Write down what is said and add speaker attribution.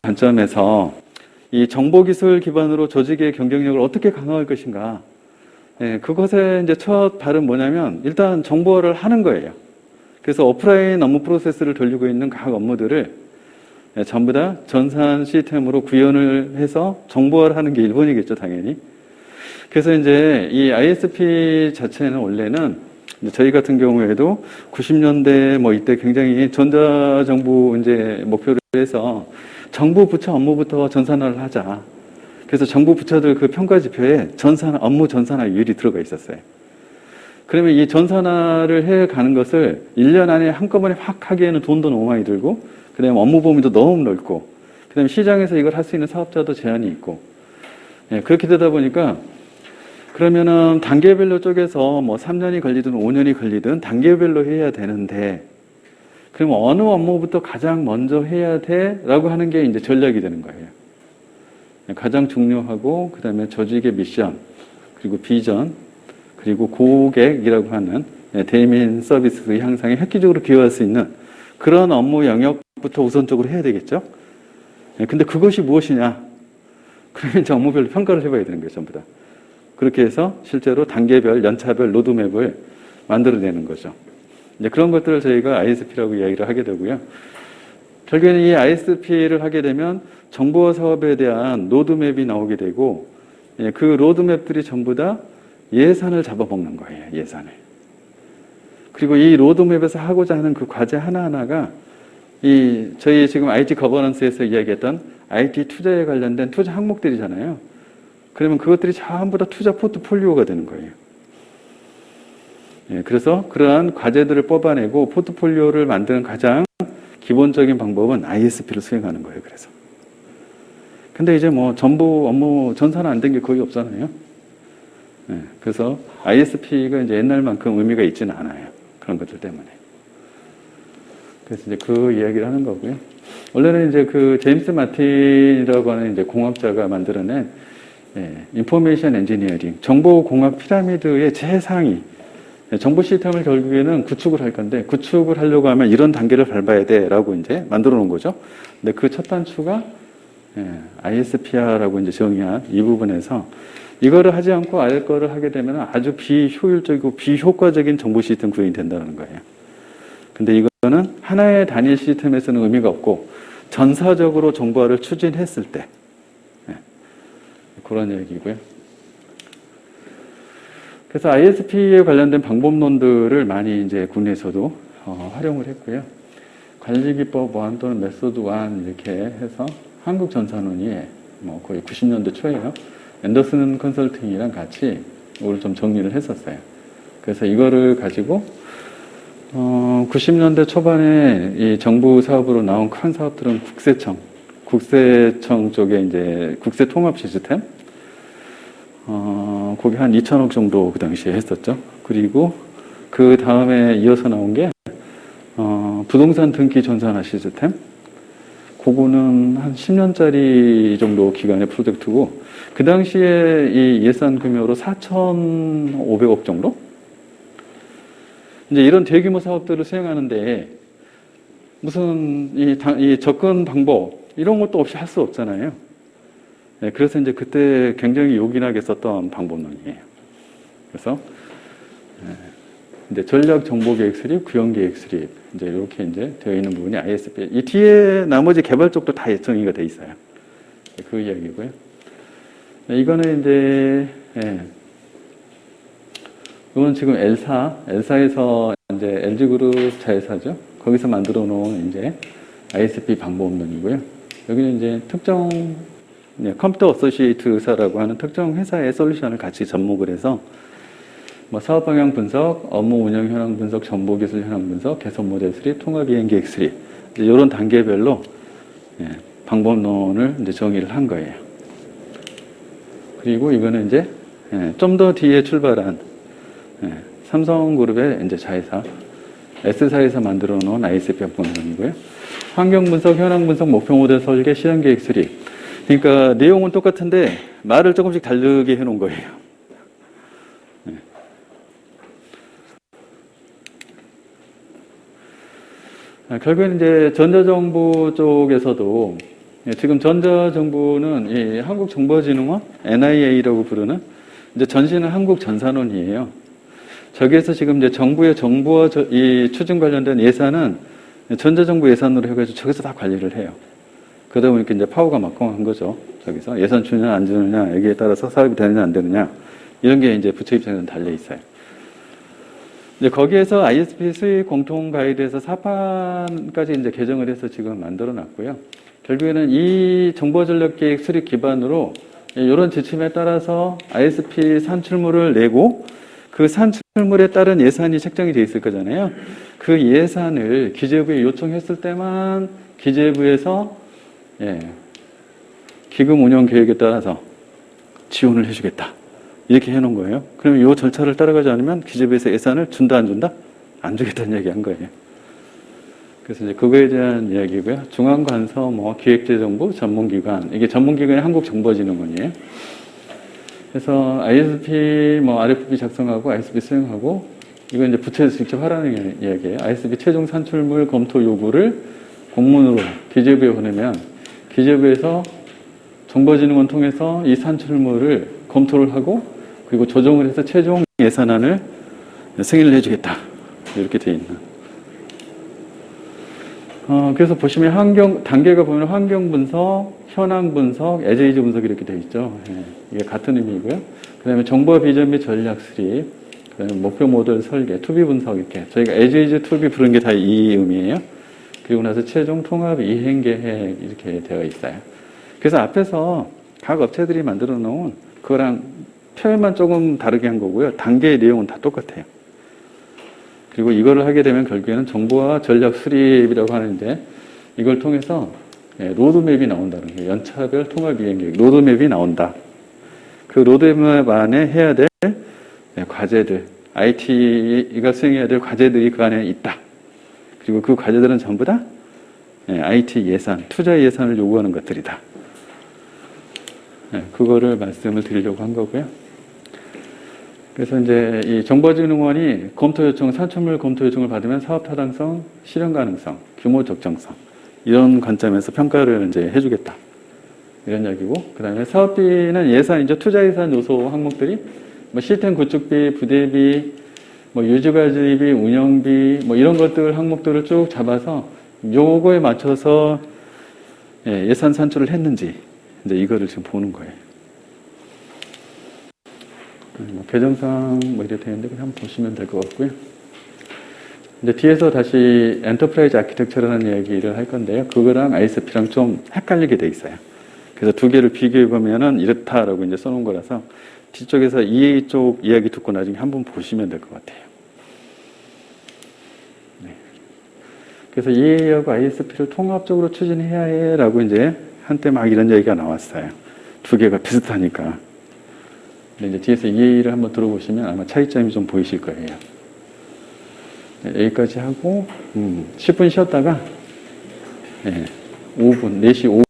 Speaker 1: 관점에서 이 정보기술 기반으로 조직의 경쟁력을 어떻게 강화할 것인가. 예, 그것의 이제 첫 발은 뭐냐면 일단 정보화를 하는 거예요. 그래서 오프라인 업무 프로세스를 돌리고 있는 각 업무들을 전부 다 전산 시스템으로 구현을 해서 정보화를 하는 게 일본이겠죠, 당연히. 그래서 이제 이 ISP 자체는 원래는 저희 같은 경우에도 90년대 뭐 이때 굉장히 전자정부 이제 목표를 해서 정부 부처 업무부터 전산화를 하자. 그래서 정부 부처들 그 평가 지표에 업무 전산화율이 들어가 있었어요. 그러면 이 전산화를 해 가는 것을 1년 안에 한꺼번에 확 하기에는 돈도 너무 많이 들고, 그 다음에 업무 범위도 너무 넓고, 그 다음에 시장에서 이걸 할 수 있는 사업자도 제한이 있고, 예, 그렇게 되다 보니까 그러면은 단계별로 쪼개서 뭐 3년이 걸리든 5년이 걸리든 단계별로 해야 되는데, 그러면 어느 업무부터 가장 먼저 해야 돼? 라고 하는 게 이제 전략이 되는 거예요. 가장 중요하고, 그 다음에 조직의 미션, 그리고 비전, 그리고 고객이라고 하는 대민 서비스 향상에 획기적으로 기여할 수 있는 그런 업무 영역부터 우선적으로 해야 되겠죠? 근데 그것이 무엇이냐? 그러면 이제 업무별로 평가를 해봐야 되는 거예요, 전부 다. 그렇게 해서 실제로 단계별, 연차별 로드맵을 만들어내는 거죠. 이제 그런 것들을 저희가 ISP라고 이야기를 하게 되고요. 결국에는 이 ISP를 하게 되면 정보화 사업에 대한 로드맵이 나오게 되고, 그 로드맵들이 전부 다 예산을 잡아먹는 거예요, 예산을. 그리고 이 로드맵에서 하고자 하는 그 과제 하나하나가 저희 지금 IT 거버넌스에서 이야기했던 IT 투자에 관련된 투자 항목들이잖아요. 그러면 그것들이 전부 다 투자 포트폴리오가 되는 거예요. 예, 그래서 그러한 과제들을 뽑아내고 포트폴리오를 만드는 가장 기본적인 방법은 ISP를 수행하는 거예요, 그래서. 근데 이제 뭐 전부 업무 전산화 안 된 게 거의 없잖아요. 예, 그래서 ISP가 이제 옛날만큼 의미가 있지는 않아요. 그런 것들 때문에. 그래서 이제 그 이야기를 하는 거고요. 원래는 이제 그 제임스 마틴이라고 하는 이제 공학자가 만들어낸 인포메이션 엔지니어링, 정보공학 피라미드의 제상위. 정보 시스템을 결국에는 구축을 할 건데, 구축을 하려고 하면 이런 단계를 밟아야 돼 라고 이제 만들어 놓은 거죠. 근데 그 첫 단추가 ISP라고 이제 정의한 이 부분에서 이거를 하지 않고 아래 거를 하게 되면 아주 비효율적이고 비효과적인 정보 시스템 구현이 된다는 거예요. 근데 이거는 하나의 단일 시스템에서는 의미가 없고 전사적으로 정보화를 추진했을 때 그런 얘기고요. 그래서 ISP에 관련된 방법론들을 많이 이제 국내에서도 활용을 했고요. 관리기법 1 또는 메소드 1 이렇게 해서 한국전산원이 뭐 거의 90년대 초에요. 앤더슨 컨설팅이랑 같이 이걸 좀 정리를 했었어요. 그래서 이거를 가지고 90년대 초반에 이 정부 사업으로 나온 큰 사업들은 국세청 쪽에 이제 국세 통합 시스템, 거기 한 2천억 정도 그 당시에 했었죠. 그리고 그 다음에 이어서 나온 게 부동산 등기 전산화 시스템. 그거는 한 10년짜리 정도 기간의 프로젝트고, 그 당시에 이 예산 금액으로 4,500억 정도? 이제 이런 대규모 사업들을 수행하는데 무슨 이 접근 방법 이런 것도 없이 할 수 없잖아요. 네, 그래서 이제 그때 굉장히 요긴하게 썼던 방법론이에요. 그래서 이제 전략 정보 계획 수립, 구현 계획 수립 이제 이렇게 이제 되어 있는 부분이 ISP. 이 뒤에 나머지 개발 쪽도 다 정의가 돼 있어요. 그 이야기고요. 네, 이거는 이제 이건 지금 L사에서 이제 LG그룹 자회사죠. 거기서 만들어 놓은 이제 ISP 방법론이고요. 여기는 이제 특정 컴퓨터 어소시에이트사라고 하는 특정 회사의 솔루션을 같이 접목을 해서 뭐 사업 방향 분석, 업무 운영 현황 분석, 정보 기술 현황 분석, 개선 모델 수립, 통합 이행 계획 수립 이제 이런 단계별로 방법론을 이제 정의를 한 거예요. 그리고 이거는 이제 좀 더 뒤에 출발한 삼성그룹의 이제 자회사 S사에서 만들어 놓은 ISP 방법론이고요. 환경 분석, 현황 분석, 목표 모델 설계, 실행 계획 수립. 그러니까 내용은 똑같은데 말을 조금씩 다르게 해놓은 거예요. 결국에는 이제 전자정부 쪽에서도 예, 지금 전자정보는 이 한국정보진흥원 NIA라고 부르는 이제 전신은 한국전산원이에요. 저기에서 지금 이제 정부의 정보와 이 추진 관련된 예산은 전자정보 예산으로 해가지고 저기서 다 관리를 해요. 그러다 보니까 이제 파워가 막강한 거죠. 저기서 예산 주느냐 안 주느냐 여기에 따라서 사업이 되느냐 안 되느냐 이런 게 이제 부처 입장에서는 달려 있어요. 이제 거기에서 ISP 수익 공통 가이드에서 4판까지 이제 개정을 해서 지금 만들어 놨고요. 결국에는 이 정보전략계획 수립 기반으로 이런 지침에 따라서 ISP 산출물을 내고 그 산출물에 따른 예산이 책정이 돼 있을 거잖아요. 그 예산을 기재부에 요청했을 때만 기재부에서 기금 운영 계획에 따라서 지원을 해주겠다. 이렇게 해놓은 거예요. 그러면 이 절차를 따라가지 않으면 기재부에서 예산을 준다 안 준다? 안 주겠다는 이야기 한 거예요. 그래서 이제 그거에 대한 이야기고요. 중앙관서, 기획재정부, 전문기관. 이게 전문기관이 한국정보진흥원이에요. 그래서 ISP, RFP 작성하고 ISP 수행하고, 이거 이제 부처에서 직접 하라는 이야기예요. ISP 최종 산출물 검토 요구를 공문으로 기재부에 보내면, 기재부에서 정보진흥원 통해서 이 산출물을 검토를 하고, 그리고 조정을 해서 최종 예산안을 승인을 해주겠다. 이렇게 돼 있는. 그래서 보시면 단계가 보면 환경 분석, 현황 분석, 에제이즈 분석 이렇게 되어 있죠. 이게 같은 의미이고요. 그 다음에 정보 비전 및 전략 수립, 그 다음에 목표 모델 설계, 투비 분석 이렇게. 저희가 에제이즈, 투비 부른 게 다 이 의미예요. 그리고 나서 최종 통합 이행 계획 이렇게 되어 있어요. 그래서 앞에서 각 업체들이 만들어 놓은 그거랑 표현만 조금 다르게 한 거고요. 단계의 내용은 다 똑같아요. 그리고 이거를 하게 되면 결국에는 정보와 전략 수립이라고 하는데 이걸 통해서 로드맵이 나온다는 거예요. 연차별 통합 이행 계획, 로드맵이 나온다. 그 로드맵 안에 해야 될 과제들, IT가 수행해야 될 과제들이 그 안에 있다. 그리고 그 과제들은 전부 다 IT 예산, 투자 예산을 요구하는 것들이다. 그거를 말씀을 드리려고 한 거고요. 그래서 이제 이 정보진흥원이 검토 요청, 산출물 검토 요청을 받으면 사업 타당성, 실현 가능성, 규모 적정성 이런 관점에서 평가를 이제 해주겠다 이런 이야기고, 그 다음에 사업비는 예산이죠. 투자 예산 요소 항목들이 시스템 구축비, 부대비, 유지관리비, 운영비 이런 것들 항목들을 쭉 잡아서 요거에 맞춰서 예산 산출을 했는지 이제 이거를 지금 보는 거예요. 개정상 이렇게 되는데 그냥 한번 보시면 될 것 같고요. 이제 뒤에서 다시 엔터프라이즈 아키텍처라는 얘기를 할 건데요. 그거랑 ISP랑 좀 헷갈리게 돼 있어요. 그래서 두 개를 비교해 보면은 이렇다라고 이제 써놓은 거라서 뒤쪽에서 EA 쪽 이야기 듣고 나중에 한번 보시면 될 것 같아요. 네. 그래서 EA하고 ISP를 통합적으로 추진해야 해라고 이제 한때 막 이런 얘기가 나왔어요. 두 개가 비슷하니까. 근데 이제 뒤에서 EA를 한번 들어보시면 아마 차이점이 좀 보이실 거예요. 여기까지 하고 10분 쉬었다가 4시